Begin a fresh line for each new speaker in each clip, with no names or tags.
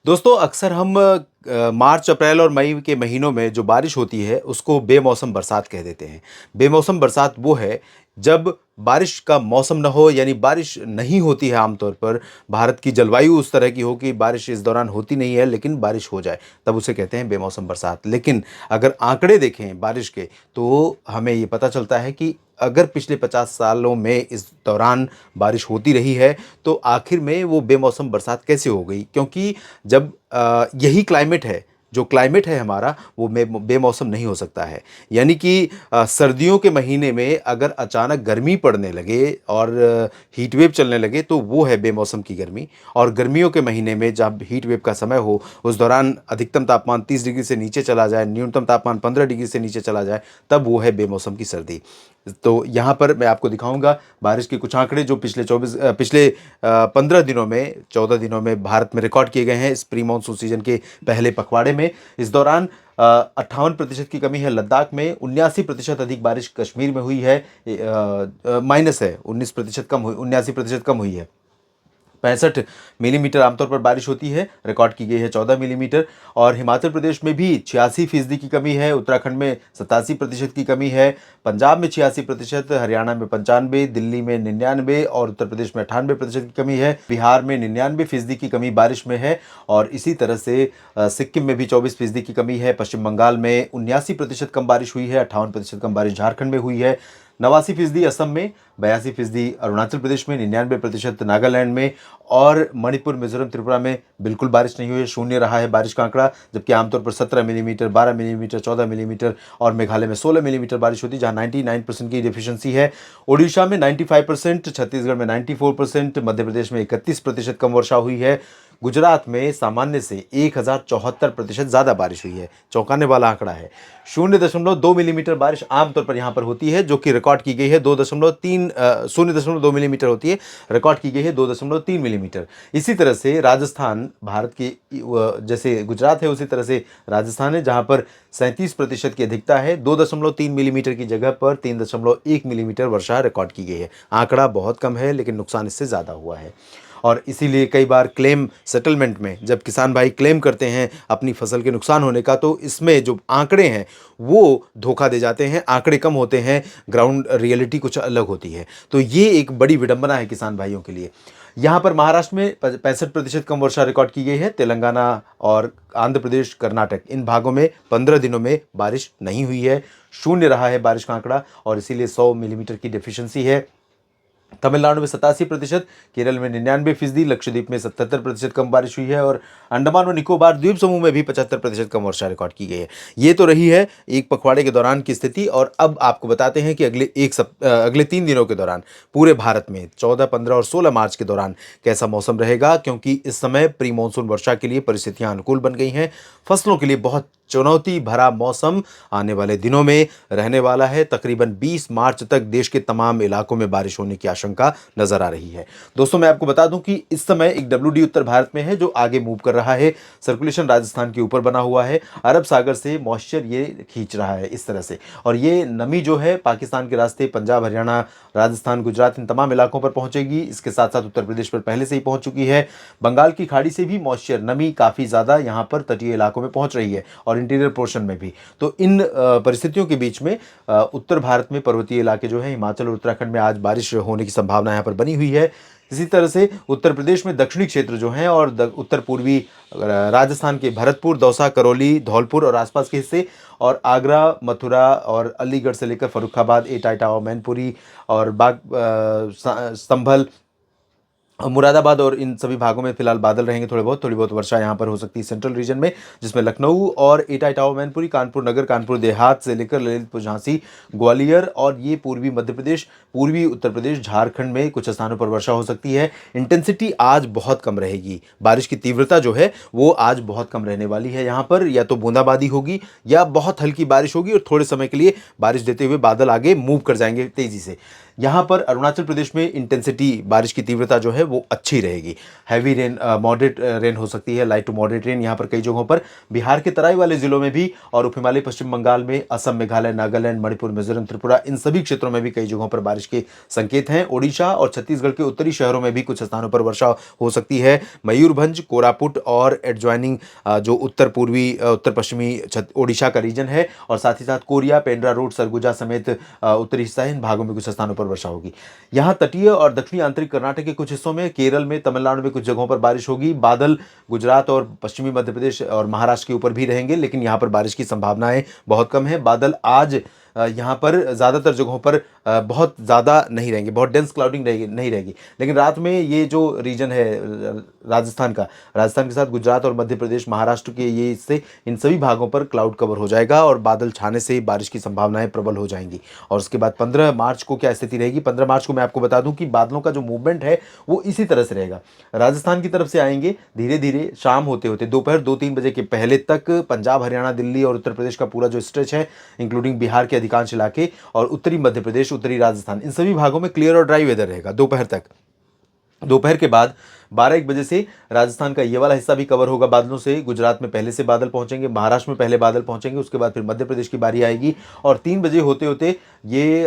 दोस्तों अक्सर हम मार्च, अप्रैल और मई के महीनों में जो बारिश होती है उसको बेमौसम बरसात कह देते हैं। बेमौसम बरसात वो है जब बारिश का मौसम ना हो यानी बारिश नहीं होती है आमतौर पर। भारत की जलवायु उस तरह की हो कि बारिश इस दौरान होती नहीं है लेकिन बारिश हो जाए, तब उसे कहते हैं बेमौसम बरसात। लेकिन अगर आंकड़े देखें बारिश के तो हमें ये पता चलता है कि अगर पिछले 50 सालों में इस दौरान बारिश होती रही है तो आखिर में वो बेमौसम बरसात कैसे हो गई? क्योंकि जब यही क्लाइमेट है, जो क्लाइमेट है हमारा वो बेमौसम नहीं हो सकता है। यानी कि सर्दियों के महीने में अगर अचानक गर्मी पड़ने लगे और हीट वेव चलने लगे तो वो है बेमौसम की गर्मी। और गर्मियों के महीने में जब हीट वेव का समय हो, उस दौरान अधिकतम तापमान 30 डिग्री से नीचे चला जाए, न्यूनतम तापमान 15 डिग्री से नीचे चला जाए, तब वो है बेमौसम की सर्दी। तो यहाँ पर मैं आपको दिखाऊंगा बारिश के कुछ आंकड़े जो पिछले 15 दिनों में, 14 दिनों में भारत में रिकॉर्ड किए गए हैं इस प्री मानसून सीजन के पहले पखवाड़े में। इस दौरान 58% की कमी है लद्दाख में, 79% अधिक बारिश कश्मीर में हुई है, माइनस है 19% कम हुई, 79% कम हुई है। 65 मिलीमीटर आमतौर पर बारिश होती है, रिकॉर्ड की गई है 14 मिलीमीटर। और हिमाचल प्रदेश में भी 86% की कमी है, उत्तराखंड में 87% की कमी है, पंजाब में 86%, हरियाणा में 95, दिल्ली में 99 और उत्तर प्रदेश में 98% की कमी है। बिहार में 99% की कमी बारिश में है। और इसी तरह से सिक्किम में भी 24% की कमी है, पश्चिम बंगाल में 79% कम बारिश हुई है, 58% कम बारिश झारखंड में हुई है, 89% असम में, 82% अरुणाचल प्रदेश में, 99% नागालैंड में और मणिपुर, मिजोरम, त्रिपुरा में बिल्कुल बारिश नहीं हुई है, शून्य रहा है बारिश का आंकड़ा। जबकि आमतौर पर 17 मिलीमीटर, 12 मिलीमीटर, 14 मिलीमीटर और मेघालय में 16 मिलीमीटर बारिश होती है, जहां 99% की डेफिशिएंसी है। ओडिशा में 95%, छत्तीसगढ़ में 94%, मध्य प्रदेश में 31% कम वर्षा हुई है। गुजरात में सामान्य से 1074% ज़्यादा बारिश हुई है, चौंकाने वाला आंकड़ा है। 0.2 मिलीमीटर बारिश आमतौर पर यहाँ पर होती है, जो कि रिकॉर्ड की गई है 0.2 मिलीमीटर होती है, रिकॉर्ड की गई है 2.3 मिलीमीटर। इसी तरह से राजस्थान, भारत की जैसे गुजरात है उसी तरह से राजस्थान है, जहाँ पर 37% की अधिकता है, 2.3 मिलीमीटर की जगह पर 3.1 मिलीमीटर वर्षा रिकॉर्ड की गई है। आंकड़ा बहुत कम है लेकिन नुकसान इससे ज़्यादा हुआ है। और इसीलिए कई बार क्लेम सेटलमेंट में जब किसान भाई क्लेम करते हैं अपनी फसल के नुकसान होने का, तो इसमें जो आंकड़े हैं वो धोखा दे जाते हैं, आंकड़े कम होते हैं, ग्राउंड रियलिटी कुछ अलग होती है। तो ये एक बड़ी विडंबना है किसान भाइयों के लिए। यहाँ पर महाराष्ट्र में 65% कम वर्षा रिकॉर्ड की गई है, तेलंगाना और आंध्र प्रदेश, कर्नाटक, इन भागों में 15 दिनों में बारिश नहीं हुई है, शून्य रहा है बारिश का आंकड़ा और इसीलिए 100 मिलीमीटर की डेफिशिएंसी है। तमिलनाडु में 87%, केरल में 99%, लक्षद्वीप में 77% कम बारिश हुई है और अंडमान और निकोबार द्वीप समूह में भी 75% कम वर्षा रिकॉर्ड की गई है। ये तो रही है एक पखवाड़े के दौरान की स्थिति। और अब आपको बताते हैं कि अगले 3 दिनों के दौरान पूरे भारत में 14, 15 और 16 मार्च के दौरान कैसा मौसम रहेगा, क्योंकि इस समय प्री मानसून वर्षा के लिए परिस्थितियां अनुकूल बन गई हैं। फसलों के लिए बहुत चुनौती भरा मौसम आने वाले दिनों में रहने वाला है। तकरीबन 20 मार्च तक देश के तमाम इलाकों में बारिश होने की आशंका नजर आ रही है। दोस्तों मैं आपको बता दूं कि इस समय एक WD उत्तर भारत में है जो आगे मूव कर रहा है, सर्कुलेशन राजस्थान के ऊपर बना हुआ है, अरब सागर से मॉइस्चर ये खींच रहा है इस तरह से। और ये नमी जो है पाकिस्तान के रास्ते पंजाब, हरियाणा, राजस्थान, गुजरात, इन तमाम इलाकों पर पहुंचेगी। इसके साथ साथ उत्तर प्रदेश पर पहले से ही पहुंच चुकी है। बंगाल की खाड़ी से भी मॉइस्चर, नमी काफ़ी ज़्यादा यहाँ पर तटीय इलाकों में पहुंच रही है और इंटीरियर पोर्शन में भी। तो इन परिस्थितियों के बीच में उत्तर भारत में पर्वतीय इलाके जो है, हिमाचल और उत्तराखंड में आज बारिश होने की संभावना यहाँ पर बनी हुई है। इसी तरह से उत्तर प्रदेश में दक्षिणी क्षेत्र जो हैं और उत्तर पूर्वी राजस्थान के भरतपुर, दौसा, करौली, धौलपुर और आसपास के हिस्से और आगरा, मथुरा और अलीगढ़ से लेकर फर्रुखाबाद, एटा, इटावा, मैनपुरी और संभल, मुरादाबाद और इन सभी भागों में फिलहाल बादल रहेंगे, थोड़ी बहुत वर्षा यहाँ पर हो सकती है सेंट्रल रीजन में, जिसमें लखनऊ और एटा, इटावा, मैनपुरी, कानपुर नगर, कानपुर देहात से लेकर ललितपुर, झांसी, ग्वालियर और ये पूर्वी मध्य प्रदेश, पूर्वी उत्तर प्रदेश, झारखंड में कुछ स्थानों पर वर्षा हो सकती है। इंटेंसिटी आज बहुत कम रहेगी, बारिश की तीव्रता जो है वो आज बहुत कम रहने वाली है। यहाँ पर या तो बूंदाबांदी होगी या बहुत हल्की बारिश होगी और थोड़े समय के लिए बारिश देते हुए बादल आगे मूव कर जाएंगे तेजी से। यहाँ पर अरुणाचल प्रदेश में इंटेंसिटी बारिश की तीव्रता जो है वो अच्छी रहेगी। हैवी रेन, मॉडरेट रेन हो सकती है, लाइट टू मॉडरेट रेन यहाँ पर कई जगहों पर। बिहार के तराई वाले जिलों में भी और उप हिमालय पश्चिम बंगाल में, असम, मेघालय, नागालैंड, मणिपुर, मिजोरम, त्रिपुरा, इन सभी क्षेत्रों में भी कई जगहों पर बारिश के संकेत हैं। ओडिशा और छत्तीसगढ़ के उत्तरी शहरों में भी कुछ स्थानों पर वर्षा हो सकती है। मयूरभंज, कोरापुट और एडजॉइनिंग जो उत्तर पूर्वी, उत्तर पश्चिमी ओडिशा का रीजन है, और साथ ही साथ कोरिया, पेंड्रा रोड, सरगुजा समेत उत्तरी हिस्सा है, इन भागों में कुछ स्थानों पर वर्षा होगी। यहाँ तटीय और दक्षिणी आंतरिक कर्नाटक के कुछ हिस्सों में, केरल में, तमिलनाडु में कुछ जगहों पर बारिश होगी। बादल गुजरात और पश्चिमी मध्य प्रदेश और महाराष्ट्र के ऊपर भी रहेंगे, लेकिन यहाँ पर बारिश की संभावनाएं बहुत कम है। बादल आज यहाँ पर ज़्यादातर जगहों पर बहुत ज़्यादा नहीं रहेंगे, बहुत डेंस क्लाउडिंग नहीं रहेगी, लेकिन रात में ये जो रीजन है राजस्थान का, राजस्थान के साथ गुजरात और मध्य प्रदेश, महाराष्ट्र के ये हिस्से, इन सभी भागों पर क्लाउड कवर हो जाएगा और बादल छाने से बारिश की संभावनाएं प्रबल हो जाएंगी। और उसके बाद 15 मार्च को क्या स्थिति रहेगी? 15 मार्च को मैं आपको बता दूं कि बादलों का जो मूवमेंट है वो इसी तरह से रहेगा। राजस्थान की तरफ से आएंगे, धीरे धीरे शाम होते होते दोपहर 2-3 बजे के पहले तक पंजाब, हरियाणा, दिल्ली और उत्तर प्रदेश का पूरा जो स्ट्रेच है, इंक्लूडिंग बिहार के अधिकांश इलाके और उत्तरी मध्य प्रदेश, उत्तरी राजस्थान, इन सभी भागों में क्लियर और ड्राई वेदर रहेगा दोपहर तक। दोपहर के बाद 12-1 बजे से राजस्थान का ये वाला हिस्सा भी कवर होगा बादलों से। गुजरात में पहले से बादल पहुंचेंगे, महाराष्ट्र में पहले बादल पहुंचेंगे, उसके बाद फिर मध्य प्रदेश की बारी आएगी और 3 बजे होते होते ये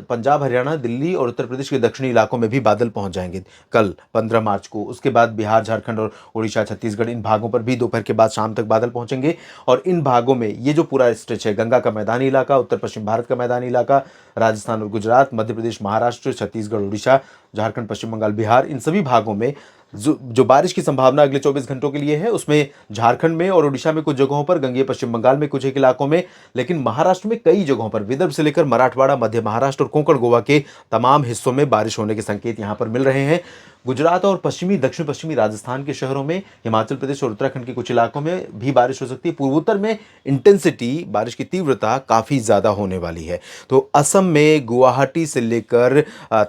पंजाब, हरियाणा, दिल्ली और उत्तर प्रदेश के दक्षिणी इलाकों में भी बादल पहुंच जाएंगे कल 15 मार्च को। उसके बाद बिहार, झारखंड और उड़ीसा, छत्तीसगढ़, इन भागों पर भी दोपहर के बाद शाम तक बादल पहुंचेंगे। और इन भागों में ये जो पूरा स्ट्रेच है, गंगा का मैदानी इलाका, उत्तर पश्चिम भारत का मैदानी इलाका, राजस्थान और गुजरात, मध्य प्रदेश, महाराष्ट्र, छत्तीसगढ़, उड़ीसा, झारखंड, पश्चिम बंगाल, बिहार, इन सभी भागों में जो बारिश की संभावना अगले 24 घंटों के लिए है, उसमें झारखंड में और उड़ीसा में कुछ जगहों पर, गंगेय पश्चिम बंगाल में कुछ एक इलाकों में, लेकिन महाराष्ट्र में कई जगहों पर, विदर्भ से लेकर मराठवाड़ा, मध्य महाराष्ट्र और कोंकण गोवा के तमाम हिस्सों में बारिश होने के संकेत यहां पर मिल रहे हैं। गुजरात और पश्चिमी, दक्षिण पश्चिमी राजस्थान के शहरों में, हिमाचल प्रदेश और उत्तराखंड के कुछ इलाकों में भी बारिश हो सकती है। पूर्वोत्तर में इंटेंसिटी, बारिश की तीव्रता काफ़ी ज़्यादा होने वाली है। तो असम में गुवाहाटी से लेकर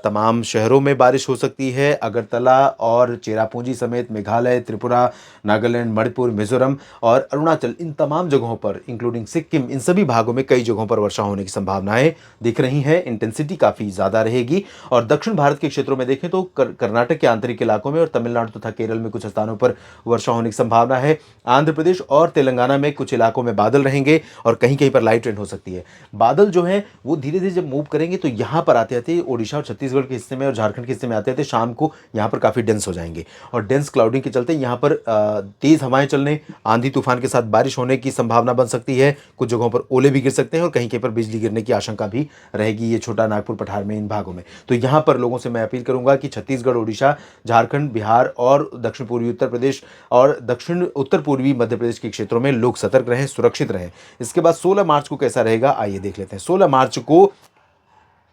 तमाम शहरों में बारिश हो सकती है। अगरतला और चेरापूंजी समेत मेघालय, त्रिपुरा, नागालैंड, मणिपुर, मिजोरम और अरुणाचल, इन तमाम जगहों पर, इंक्लूडिंग सिक्किम, इन सभी भागों में कई जगहों पर वर्षा होने की संभावनाएं दिख रही हैं। इंटेंसिटी काफ़ी ज़्यादा रहेगी। और दक्षिण भारत के क्षेत्रों में देखें तो कर्नाटक के आंतरिक इलाकों में और तमिलनाडु तथा केरल में कुछ स्थानों पर वर्षा होने की संभावना है। आंध्र प्रदेश और तेलंगाना में कुछ इलाकों में बादल रहेंगे और कहीं कहीं पर लाइट रेन हो सकती है। बादल जो है वो धीरे धीरे जब मूव करेंगे तो यहाँ पर आते आते ओडिशा और छत्तीसगढ़ के हिस्से में और झारखंड के हिस्से में आते आते शाम को यहाँ पर काफ़ी डेंस हो जाएंगे और डेंस क्लाउडिंग के चलते यहाँ पर तेज़ हवाएं चलने, आंधी तूफान के साथ बारिश होने की संभावना बन सकती है। कुछ जगहों पर ओले भी गिर सकते हैं और कहीं कहीं पर बिजली गिरने की आशंका भी रहेगी, ये छोटा नागपुर, पठार में, इन भागों में। तो यहाँ पर लोगों से मैं अपील करूंगा कि छत्तीसगढ़, उड़ीसा, झारखंड, बिहार और दक्षिण पूर्वी उत्तर प्रदेश और दक्षिण उत्तर पूर्वी मध्य प्रदेश के क्षेत्रों में लोग सतर्क रहें, सुरक्षित रहें। इसके बाद 16 मार्च को कैसा रहेगा आइए देख लेते हैं। 16 मार्च को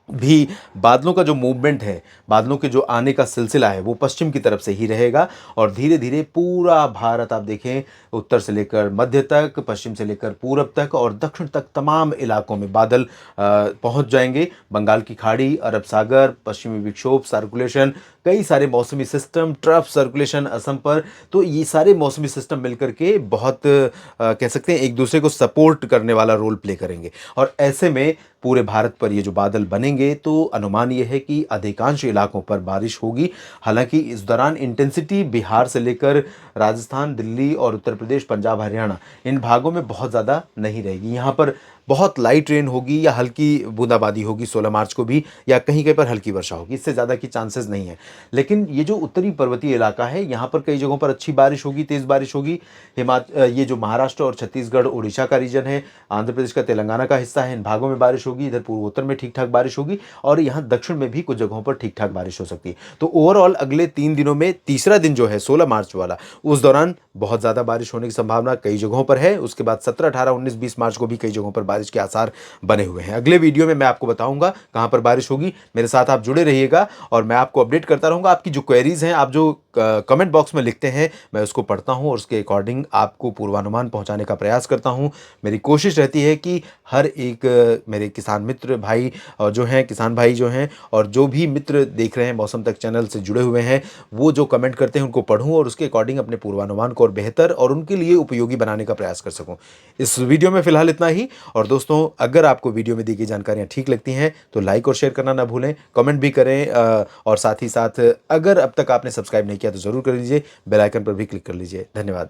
भी बादलों का जो मूवमेंट है, बादलों के जो आने का सिलसिला है, वो पश्चिम की तरफ से ही रहेगा और धीरे धीरे पूरा भारत आप देखें, उत्तर से लेकर मध्य तक, पश्चिम से लेकर पूरब तक और दक्षिण तक तमाम इलाकों में बादल पहुंच जाएंगे। बंगाल की खाड़ी, अरब सागर, पश्चिमी विक्षोभ, सर्कुलेशन, कई सारे मौसमी सिस्टम, ट्रफ सर्कुलेशन असम पर, तो ये सारे मौसमी सिस्टम मिलकर के बहुत कह सकते हैं एक दूसरे को सपोर्ट करने वाला रोल प्ले करेंगे। और ऐसे में पूरे भारत पर ये जो बादल बनेंगे तो अनुमान ये है कि अधिकांश इलाकों पर बारिश होगी। हालांकि इस दौरान इंटेंसिटी बिहार से लेकर राजस्थान, दिल्ली और उत्तर प्रदेश, पंजाब, हरियाणा, इन भागों में बहुत ज़्यादा नहीं रहेगी। यहाँ पर बहुत लाइट रेन होगी या हल्की बूंदाबांदी होगी 16 मार्च को भी, या कहीं कहीं पर हल्की वर्षा होगी, इससे ज़्यादा की चांसेस नहीं है। लेकिन ये जो उत्तरी पर्वतीय इलाका है, यहाँ पर कई जगहों पर अच्छी बारिश होगी, तेज़ बारिश होगी। ये जो महाराष्ट्र और छत्तीसगढ़, उड़ीसा का रीजन है, आंध्र प्रदेश का, तेलंगाना का हिस्सा है, इन भागों में बारिश होगी। इधर पूर्वोत्तर में ठीक ठाक बारिश होगी और यहाँ दक्षिण में भी कुछ जगहों पर ठीक ठाक बारिश हो सकती है। तो ओवरऑल अगले 3 दिनों में तीसरा दिन जो है 16 मार्च वाला, उस दौरान बहुत ज़्यादा बारिश होने की संभावना कई जगहों पर है। उसके बाद 17, 18, 19, 20 मार्च को भी कई जगहों पर बारिश के आसार बने हुए हैं। अगले वीडियो में मैं आपको बताऊंगा कहां पर बारिश होगी। मेरे साथ आप जुड़े रहिएगा और मैं आपको अपडेट करता रहूंगा। आपकी जो क्वेरीज हैं, आप जो कमेंट बॉक्स में लिखते हैं, मैं उसको पढ़ता हूँ और उसके अकॉर्डिंग आपको पूर्वानुमान पहुँचाने का प्रयास करता हूँ। मेरी कोशिश रहती है कि हर एक मेरे किसान मित्र भाई जो हैं, किसान भाई जो हैं और जो भी मित्र देख रहे हैं मौसम तक चैनल से जुड़े हुए हैं, वो जो कमेंट करते हैं उनको पढूँ और उसके अकॉर्डिंग अपने पूर्वानुमान को और बेहतर और उनके लिए उपयोगी बनाने का प्रयास कर सकूँ। इस वीडियो में फ़िलहाल इतना ही। और दोस्तों, अगर आपको वीडियो में दी गई जानकारियाँ ठीक लगती हैं तो लाइक और शेयर करना ना भूलें, कमेंट भी करें और साथ ही साथ अगर अब तक आपने सब्सक्राइब नहीं किया तो ज़रूर कर लीजिए, बेल आइकन पर भी क्लिक कर लीजिए। धन्यवाद।